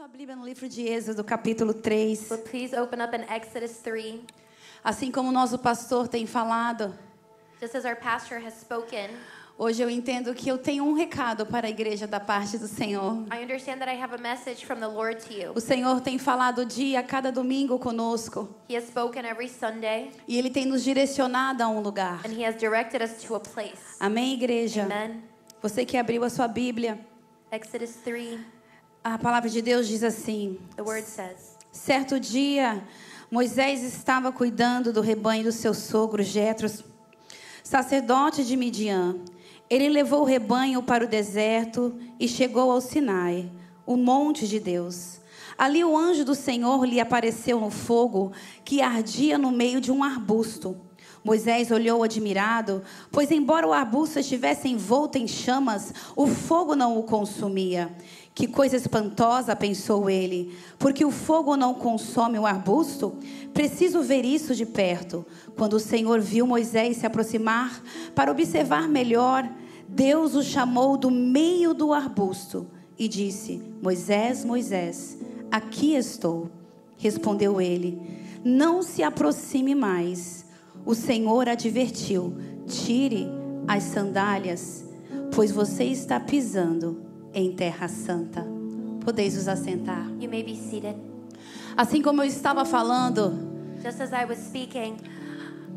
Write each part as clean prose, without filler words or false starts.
sua Bíblia no livro de Êxodo, capítulo 3. So please open up in Exodus 3. Assim como o nosso pastor tem falado, Just as our pastor has spoken, hoje eu entendo que eu tenho um recado para a igreja da parte do Senhor. I understand that I have a message from the Lord to you. O Senhor tem falado dia a cada domingo conosco. He has spoken every Sunday, E Ele tem nos direcionado a um lugar. and He has directed us to a place. Amém, igreja? Amen. Você que abriu a sua Bíblia, Exodus 3, a palavra de Deus diz assim: the word says, certo dia, Moisés estava cuidando do rebanho do seu sogro Jetro, sacerdote de Midian. Ele levou o rebanho para o deserto e chegou ao Sinai, o monte de Deus. Ali o anjo do Senhor lhe apareceu no fogo que ardia no meio de um arbusto. Moisés olhou admirado, pois embora o arbusto estivesse envolto em chamas, o fogo não o consumia. Que coisa espantosa, pensou ele, porque o fogo não consome o arbusto? Preciso ver isso de perto. Quando o Senhor viu Moisés se aproximar para observar melhor, Deus o chamou do meio do arbusto e disse: Moisés, Moisés, aqui estou. Respondeu ele: não se aproxime mais. O Senhor advertiu: tire as sandálias, pois você está pisando em terra santa. Podeis os assentar. you may be seated. Assim como eu estava falando, Just as I was speaking,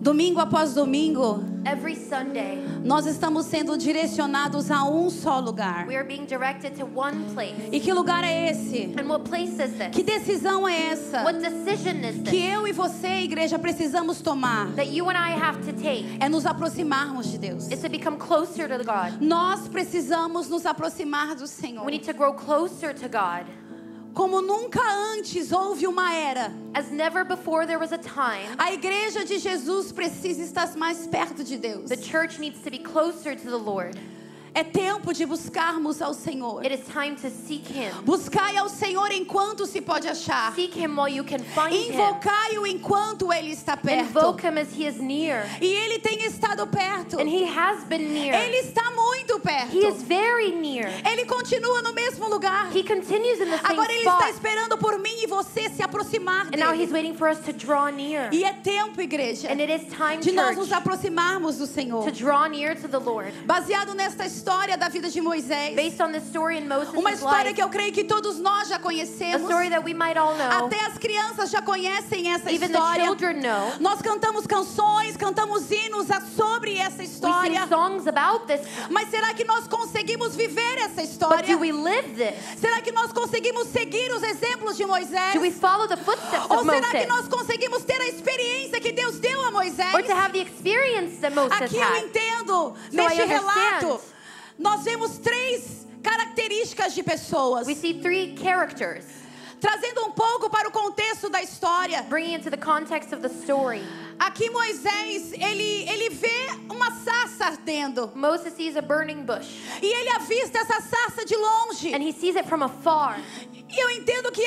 domingo após domingo, every Sunday, nós estamos sendo direcionados a um só lugar. we are being directed to one place. E que lugar é esse? And what place is this? Que decisão é essa? What decision is Que this eu e você, igreja, precisamos tomar? that you and I have to take? É nos aproximarmos de Deus. Is to become closer to God. Nós precisamos nos aproximar do Senhor. We need to grow closer to God. Como nunca antes houve uma era, As never before there was a time, a igreja de Jesus precisa estar mais perto de Deus. the church needs to be closer to the Lord. É tempo de buscarmos ao Senhor. It is time to seek Him. Buscai ao Senhor enquanto se pode achar. Seek Him while you can find Him. Invocai-o enquanto Ele está perto. Invoke Him as He is near. E Ele tem estado perto. And He has been near. Ele está muito perto. He is very near. Ele continua no mesmo lugar. He continues in the same Agora Ele está spot. esperando por mim e você se aproximar And now He's dele. waiting for us to draw near. E é tempo, igreja, And it is time, de nós nos church, aproximarmos do Senhor. to draw near to the Lord. Baseado nesta história da vida de Moisés, Based on the story in Moses' uma história life, que eu creio que todos nós já a conhecemos. story that we might all know, Até as crianças já conhecem essa even the história. children know. Nós cantamos canções, cantamos hinos sobre essa We sing história. songs about this, Mas será que nós conseguimos viver essa but história? do we live this? Será que nós conseguimos seguir os exemplos de Moisés? Do we follow the footsteps Ou of será que Moses? nós conseguimos ter a experiência que Deus deu a Moisés? Or to have the experience that Moses Aqui eu had? entendo, I neste understand. relato, nós vemos três características de pessoas. We see three characters, Trazendo um pouco para o contexto da história. bringing it to the context of the story. Aqui Moisés, ele vê uma sarça ardendo. Moses sees a burning bush, E ele avista essa sarça de longe. and he sees it from afar. E eu entendo que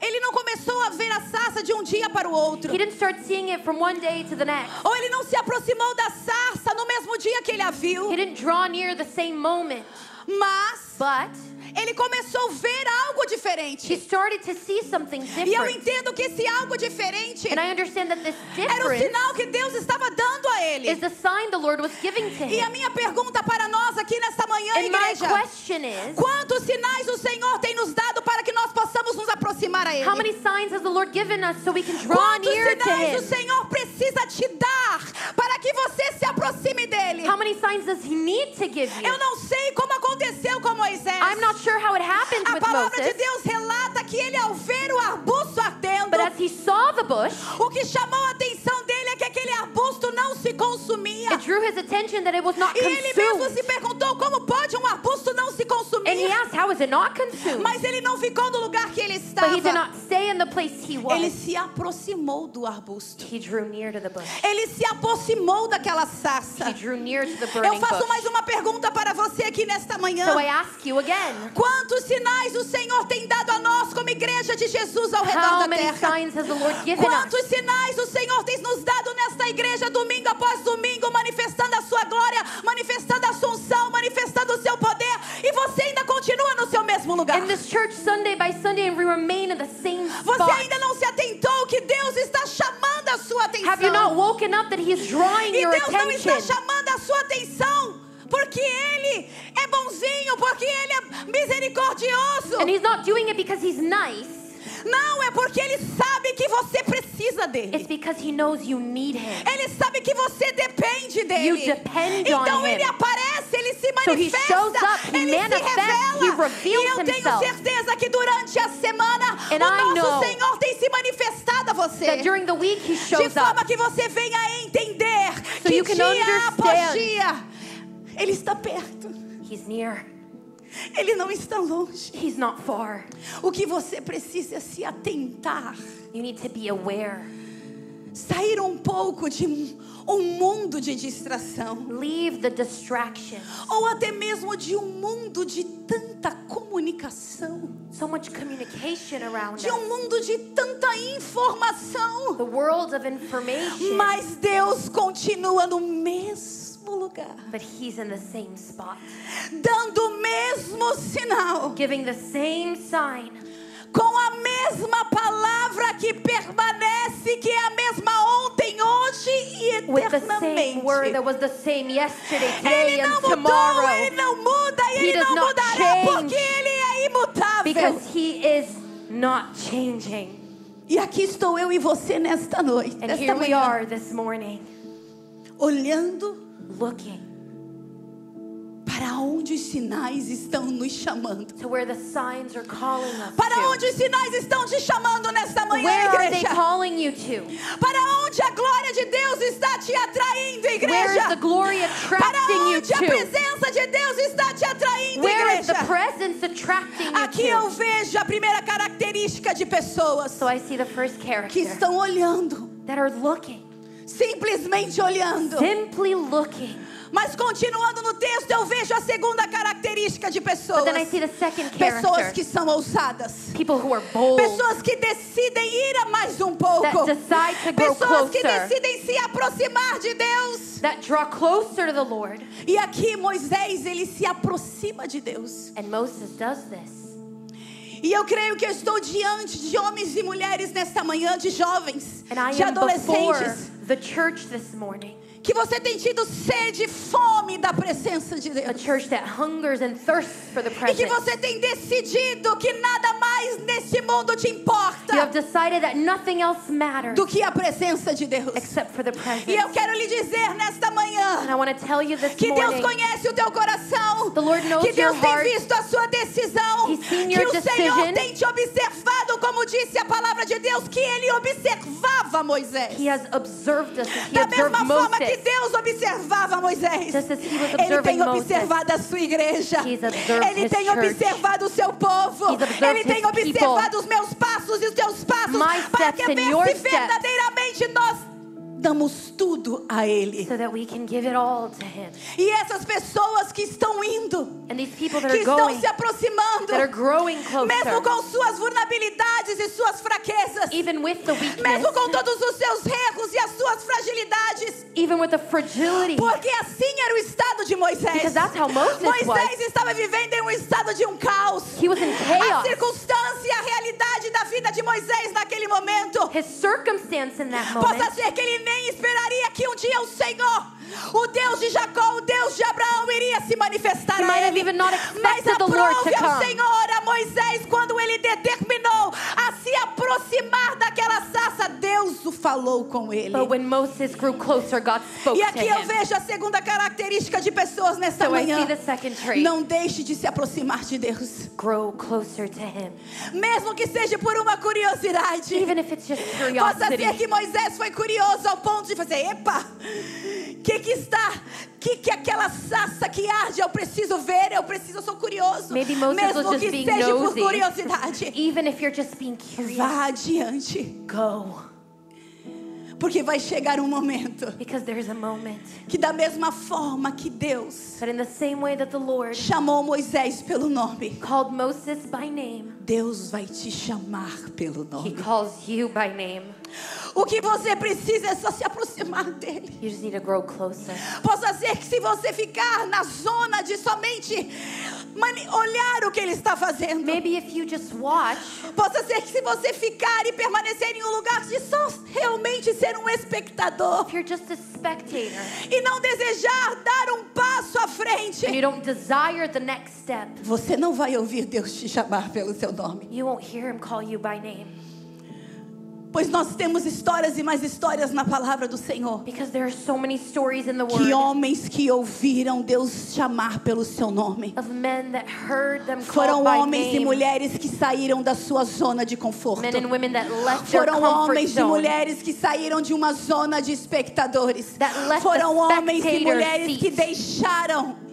ele não começou a ver a sarça de um dia para o outro. He didn't start seeing it from one day to the next. Ou ele não se aproximou da sarça no mesmo dia que ele a viu. He didn't draw near the same moment, Mas but ele começou a ver algo he diferente. started to see something E eu different. entendo que esse algo diferente And I understand that this era o difference sinal que Deus estava dando a is ele. the sign the Lord was giving to E a him. minha pergunta para nós aqui nesta manhã, And my igreja: question is, quantos sinais o Senhor tem nos dado para que nós possamos nos aproximar a Ele? how many signs has the Lord given us so we can draw Quantos near to sinais o Him? Senhor precisa te dar para que você se aproxime dele? How many signs does He need to give you? Eu não sei como aconteceu com Moisés. I'm not sure how it happened A with palavra de Moses, Deus relata que ele, ao ver o arbusto ardendo, but as he saw the bush, o que chamou a atenção dele é que aquele arbusto não se consumia. it drew his attention that it was not E ele mesmo consumed. se perguntou: como pode um arbusto não se And he consumir? asked, how is it not consumed? Mas ele não ficou no lugar que ele But he did estava. not stay in the place he Ele was. se aproximou do arbusto. He drew near to the bush. Ele se aproximou daquela sarça. He drew near to the Eu burning faço bush. mais uma pergunta para você aqui nesta manhã. So I ask you again, Quantos sinais o Senhor tem dado a nós como igreja de Jesus ao redor how da many terra? signs has the Lord given us? Quantos sinais o Senhor tem nos dado nesta igreja domingo após domingo, manifestando a sua glória, manifestando a sua unção, manifestando o seu poder, e você ainda continua no seu mesmo lugar? lugar. in this church Sunday by Sunday and we remain in the same Você spot? ainda não se atentou que Deus está chamando a sua atenção. Have you not woken up that He is drawing E your Deus não está attention? chamando a sua atenção porque Ele é bonzinho, porque Ele é misericordioso. And He's not doing it because He's nice. Não, é porque Ele sabe que você precisa It's dele. because He knows you need Him. Ele sabe que você depende dele. You depend on Então Him. Ele aparece, Ele se So He manifesta, shows up, He Ele se manifests, revela. He reveals E eu tenho Himself. certeza que durante a semana And o I nosso know Senhor tem se manifestado a você. That during the week He De shows forma up. que você venha a entender So que you can dia após understand. dia Ele está perto. He's near. Ele não está longe. He's not far. O que você precisa é se atentar. You need to be aware. Sair um pouco de um mundo de distração. Leave the distraction. Ou até mesmo de um mundo de tanta comunicação. So much communication around De us. um mundo de tanta informação. The world of information. Mas Deus continua no mesmo lugar. But He's in the same spot. Dando o mesmo sinal. Giving the same sign. Com a mesma palavra que permanece, que é a mesma ontem, hoje e With the same word eternamente. that was the same yesterday, today, Ele and não mudou, tomorrow. Ele não muda e He Ele does não not mudará change. porque Ele é imutável. Because He is not changing. E aqui estou eu e você nesta noite, And nesta here we manhã, are this morning, olhando looking para onde os sinais estão nos chamando. to where the signs are calling us Para to. onde os sinais estão te chamando nesta manhã, Where are they igreja? calling you to? Para onde a glória de Deus está te atraindo, Where is igreja? the glory Para attracting you onde a to? presença de Deus está te atraindo, Where is the igreja? presence attracting you Aqui eu to? vejo a primeira característica de pessoas So I see the first que character estão olhando, that are looking, simplesmente olhando. simply looking. Mas continuando no texto, eu vejo a segunda característica de pessoas. But then I see the second Pessoas character. que são ousadas. People who are bold, Pessoas que decidem ir a mais um pouco. that decide to grow Pessoas que closer, decidem se aproximar de Deus. that draw closer to the Lord. E aqui Moisés, ele se aproxima de Deus. And Moses does this. E eu creio que eu estou diante de homens e mulheres nesta manhã, de jovens, And I de am before adolescentes, the church this morning. que você tem tido sede e fome da presença de A Deus. church that hungers and thirsts for the E que presence. você tem decidido que nada mais nesse mundo te importa You have decided that nothing else matters do que a presença de Deus. except for the presence. E eu quero lhe dizer nesta manhã And I want to tell you this que Deus morning, conhece o teu coração, The Lord knows que Deus your tem heart. visto a sua decisão, He's seen que your o Senhor decision. tem te observado, como disse a palavra de Deus, que Ele observava Moisés. He has observed us. He Da observed mesma forma que Moses. Deus observava Moisés, Just as he was Ele observing tem Moses. observado a sua igreja. He's observed Ele his tem church. observado o seu povo. He's observed Ele tem his observado os meus passos e os teus passos, My para steps que and your ver se steps. verdadeiramente nós damos tudo a Ele. So that we can give it all to Him. E essas pessoas que estão indo, And these people that que are estão going, se aproximando, that are growing mesmo closer, com suas vulnerabilidades e suas fraquezas, even with the weakness, mesmo com todos os seus erros e as suas fragilidades, even with the fragility, porque assim era o estado de Moisés. because that's how Moses Moisés was. estava vivendo em um estado de um caos. He was in A chaos. circunstância e a realidade da vida de Moisés naquele momento, His circumstance in that possa moment, ser que ele nem esperaria que um dia o Senhor, o Deus de Jacó, o Deus de Abraão, iria se manifestar he might a have ele. even not Mas expected the Lord to aprove ao come. Senhor a Moisés quando ele determinou a se aproximar daquela sarça. Deus o falou com ele. But when Moses grew closer, God spoke E to aqui eu him. vejo a segunda característica de pessoas nesta So I manhã. see the second trait. Não deixe de se aproximar de Deus, Grow closer to Him. mesmo que seja por uma curiosidade. Even if it's just Possa ser curiosity. que Moisés foi curioso ao ponto de fazer: epa, que aquela sarça que arde, eu preciso ver, eu sou curioso. Maybe Moses Mesmo was just que being seja por nosy. curiosidade, Even if you're just being curious, vá adiante, go. porque vai chegar um momento Because there's a moment que, da mesma forma que Deus that in the same way that the Lord chamou Moisés pelo nome, called Moses by name, Deus vai te chamar pelo He nome. calls you by name. O que você precisa é só se aproximar dele. You just need to grow closer. Possa ser que, se você ficar na zona de somente olhar o que Ele está fazendo. Maybe if you just watch, Possa ser que se você ficar e permanecer em um lugar de só realmente ser um espectador if you're just a spectator e não desejar dar um passo à frente, and you don't desire the next step, você não vai ouvir Deus te chamar pelo seu nome. you won't hear Him call you by name. Pois nós temos histórias e mais histórias na palavra do Senhor. Because there are so many stories in the Que Word homens que ouviram Deus chamar pelo seu nome. of men that heard them Foram called by homens e name. mulheres que saíram da sua zona de conforto. Men and women that left their Foram comfort homens e zone. mulheres que saíram de uma zona de espectadores. That left Foram the homens e spectator mulheres seat. que deixaram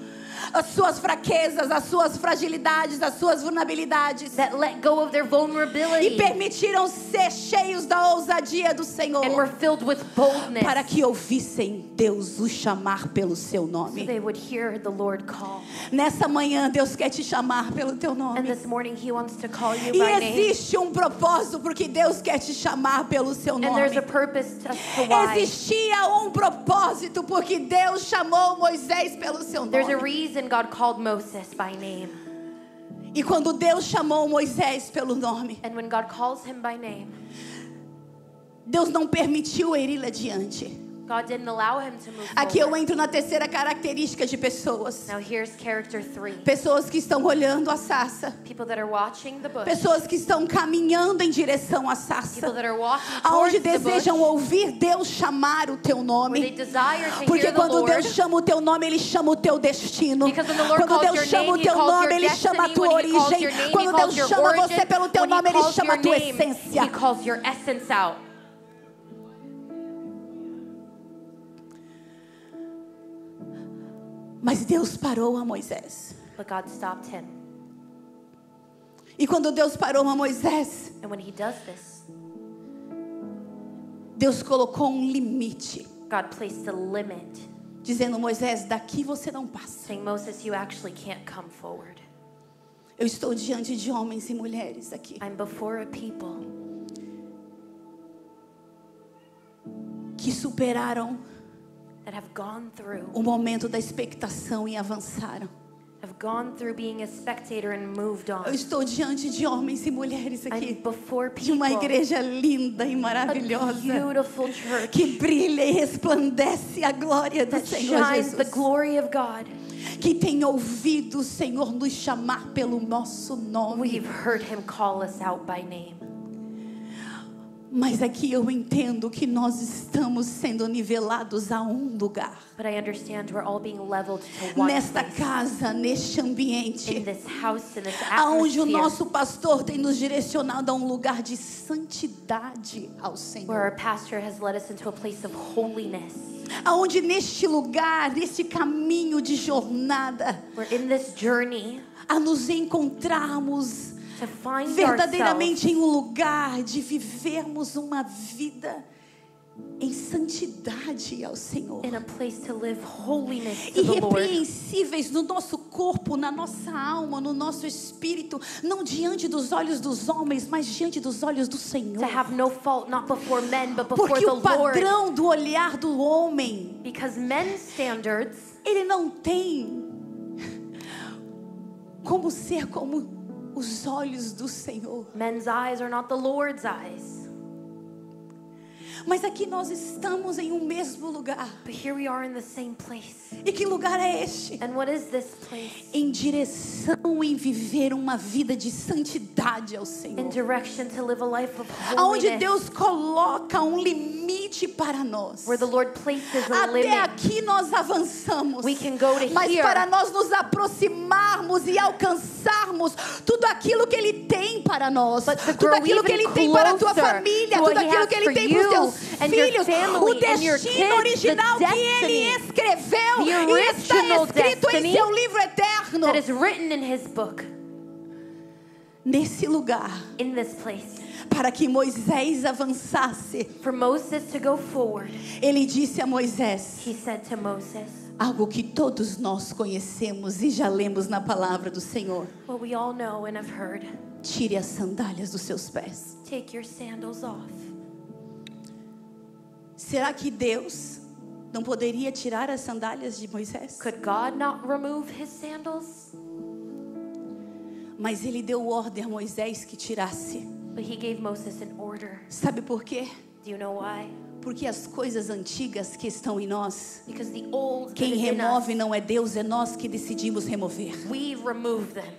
as suas fraquezas, as suas fragilidades, as suas vulnerabilidades. That let go of their E vulnerability permitiram ser cheios da ousadia do Senhor. and were filled with boldness Para que ouvissem Deus os chamar pelo seu so nome. they would hear the Lord call. Nessa manhã Deus quer te chamar pelo teu And nome. this morning He wants to call you E by name. existe um propósito porque Deus quer te chamar pelo seu And nome. there's a purpose as to why. Existia um propósito porque Deus chamou Moisés pelo seu There's a nome. reason God called Moses by name. E quando Deus chamou Moisés pelo nome, And when God calls him by name, Deus não permitiu ele ir adiante. God didn't allow him to move Aqui eu forward. entro na terceira característica de pessoas. Now here's character 3. Pessoas que estão olhando a sarça. People that are watching the bush. Pessoas que estão caminhando em direção à People sarça. that are walking Aonde towards the bush. desejam ouvir Deus chamar o teu Where nome. they desire to Porque hear the quando Lord. Deus chama o teu nome, Ele chama o teu destino. Because when the Lord Quando calls Deus your chama o name, He teu calls nome, your Ele chama a destiny. tua When He calls origem. your name, He Quando calls Deus your chama origin. você pelo teu When He nome, Ele calls chama a your tua name, essência. He calls your essence out. Mas Deus parou a Moisés. But God stopped him. E quando Deus parou a Moisés, And when He does this, Deus colocou um limite, God placed a limit, dizendo: Moisés, daqui você não passa. saying, Moses, you actually can't come forward. Eu estou diante de homens e mulheres aqui I'm before a people que superaram that have gone through o momento da expectação e avançaram. have gone through being a spectator and moved on. Eu estou diante de homens e mulheres I'm aqui before de uma people, igreja linda e a maravilhosa, beautiful church que brilha e resplandece a glória do that Senhor shines the Jesus, glory of God. que tem ouvido o Senhor nos chamar pelo nosso nome. We've heard Him call us out by name. Mas aqui eu entendo que nós estamos sendo nivelados a um lugar. But I understand we're all being leveled to one Nesta place. casa, neste In ambiente, this house, in this aonde o atmosphere, nosso pastor tem nos direcionado a um lugar de santidade ao where Senhor. our pastor has led us into a place of holiness. Aonde neste lugar, neste caminho de jornada, We're in this journey a nos encontrarmos to find verdadeiramente ourselves em um lugar de vivermos uma vida em santidade ao Senhor. in a place to live holiness to the Lord. Irrepreensíveis no nosso corpo, na nossa alma, no nosso espírito, não diante dos olhos dos homens, mas diante dos olhos do Senhor. To have no fault, not before men, but before Porque the o Lord. padrão do olhar do homem, Because men's standards, ele não tem como ser como os olhos do Senhor. men's eyes are not the Lord's eyes. Mas aqui nós estamos em um mesmo lugar. But here we are in the same place. E que lugar é este? And what is this place? Em direção em viver uma vida de santidade ao In Senhor. direction to live a life of Aonde holiness. Deus coloca um limite para nós. Where the Lord places a Até limit. aqui nós avançamos. We can go to Mas here. para nós nos aproximarmos e alcançarmos tudo aquilo que Ele tem para nós, But to tudo grow aquilo que even Ele tem para a tua closer família, to what tudo He aquilo has que Ele for tem para os you teus and your filhos, family o and your destino kids, original the que Ele destiny, escreveu the e está original escrito em destiny seu livro eterno. that is written in His book. Nesse lugar, In this place. para que Moisés avançasse, For Moses to go forward, Ele disse a Moisés He said to Moses, algo que todos nós conhecemos e já lemos na palavra do Senhor: what we all know and have heard, tire as sandálias dos seus pés. take your sandals off. Será que Deus não poderia tirar as sandálias de Moisés? Could God not remove His sandals? Mas ele deu ordem a Moisés que tirasse. But he gave Moses an order. Sabe por quê? Do you know why? Porque as coisas antigas que estão em nós, Because the old that quem is in remove us, não é Deus, é nós que decidimos remover. we remove them.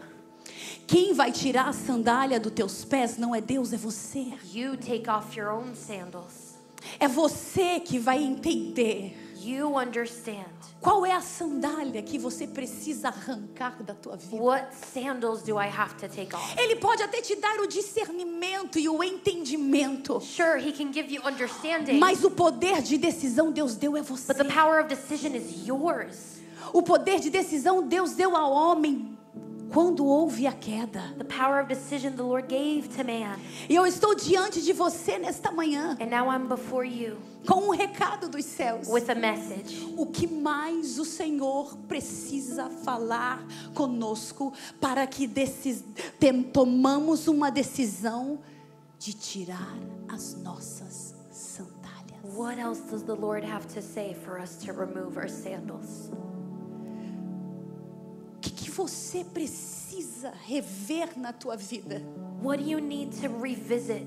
Quem vai tirar a sandália dos teus pés não é Deus, é você. You take off your own sandals. É você que vai entender You understand. qual é a sandália que você precisa arrancar da tua vida. What sandals do I have to take off? Ele pode até te dar o discernimento e o entendimento, Sure, he can give you understanding, mas o poder de decisão Deus deu é você. but the power of decision is yours. O poder de decisão Deus deu ao homem quando houve a queda. The power of decision the Lord gave to man. E eu estou diante de você nesta manhã And now I'm before you com um recado dos céus. with a message. O que mais o Senhor precisa falar conosco para que tomamos uma decisão de tirar as nossas sandálias. What else does the Lord have to say for us to remove our sandals? O que você precisa rever na tua vida? What do you need to revisit?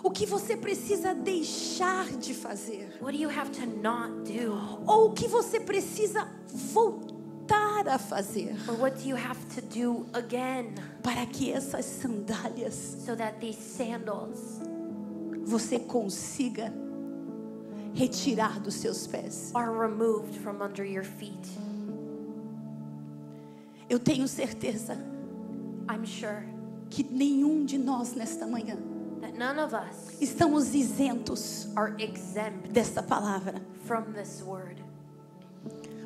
O que você precisa deixar de fazer? What do you have to not do? Ou o que você precisa voltar a fazer? Or what do you have to do again Para que essas sandálias so that these sandals você consiga retirar dos seus pés. are removed from under your feet? Eu tenho certeza I'm sure que nenhum de nós nesta manhã that none of us estamos isentos are exempt desta palavra. from this word.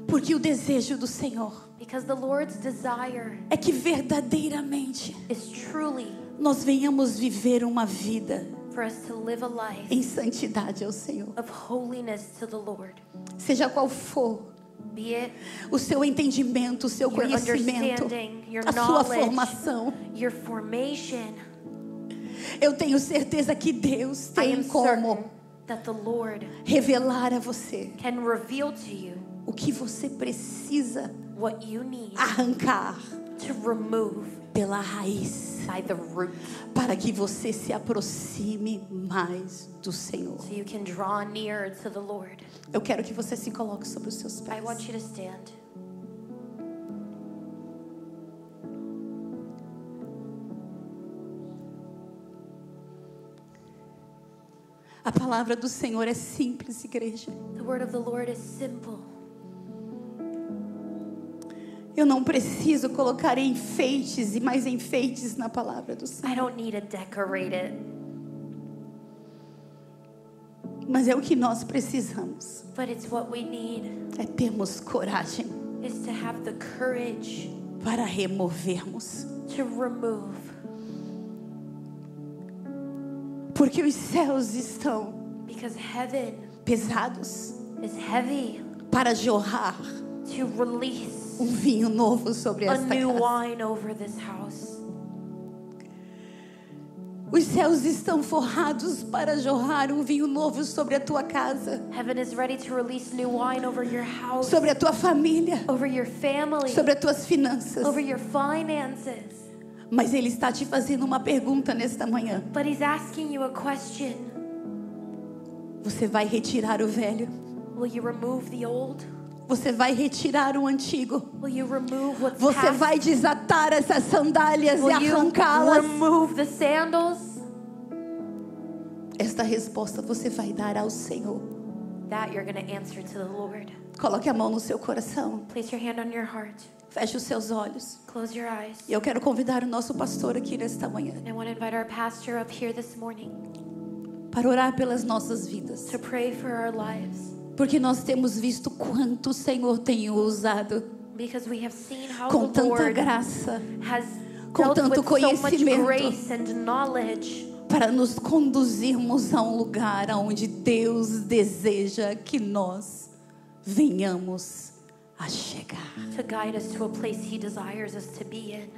Porque o desejo do Senhor Because the Lord's desire é que verdadeiramente is truly nós venhamos viver uma vida for us to live a life em santidade ao Senhor. of holiness to the Lord. Seja qual for Be it o seu entendimento, o seu your conhecimento, understanding, your a sua knowledge, formação. your formation. Eu tenho certeza que Deus I tem am como certain that the Lord revelar a você can reveal to you o que você precisa what you need arrancar to remove pela raiz, by the root, para que você se aproxime mais do Senhor. so you can draw near to the Lord. Eu quero que você se coloque sobre os seus I pés. want you to stand. A palavra do Senhor é simples, igreja. The word of the Lord is simple. Eu não preciso colocar enfeites e mais enfeites na palavra do I Senhor. don't need to decorate it, Mas é o que nós precisamos. but it's what we need É termos coragem is to have the courage para removermos. to remove. Porque os céus estão Because heaven pesados is heavy para jorrar to release um vinho novo sobre a esta new casa. wine over this house. Os céus estão forrados para jorrar um vinho novo sobre a tua casa, Heaven is ready to release new wine over your house, sobre a tua família, over your family, sobre as tuas finanças. over your finances. Mas Ele está te fazendo uma pergunta nesta manhã. But He's asking you a question. Você vai retirar o velho? Will you remove the old? Você vai retirar o antigo? Will you remove what's Você past? vai desatar essas sandálias e Will you arrancá-las? remove the sandals? Esta resposta você vai dar ao Senhor. That you're going to answer to the Lord. Coloque a mão no seu coração. Place your hand on your heart. Feche os seus olhos. Close your eyes. E eu quero convidar o nosso pastor aqui nesta manhã I want to invite our pastor up here this morning para orar pelas nossas vidas. to pray for our lives. Porque nós temos visto quanto o Senhor tem o usado Because we have seen how com the tanta Lord graça has com dealt tanto with so much conhecimento. grace and knowledge para nos conduzirmos a um lugar onde Deus deseja que nós venhamos a chegar. to guide us to a place He desires us to be in.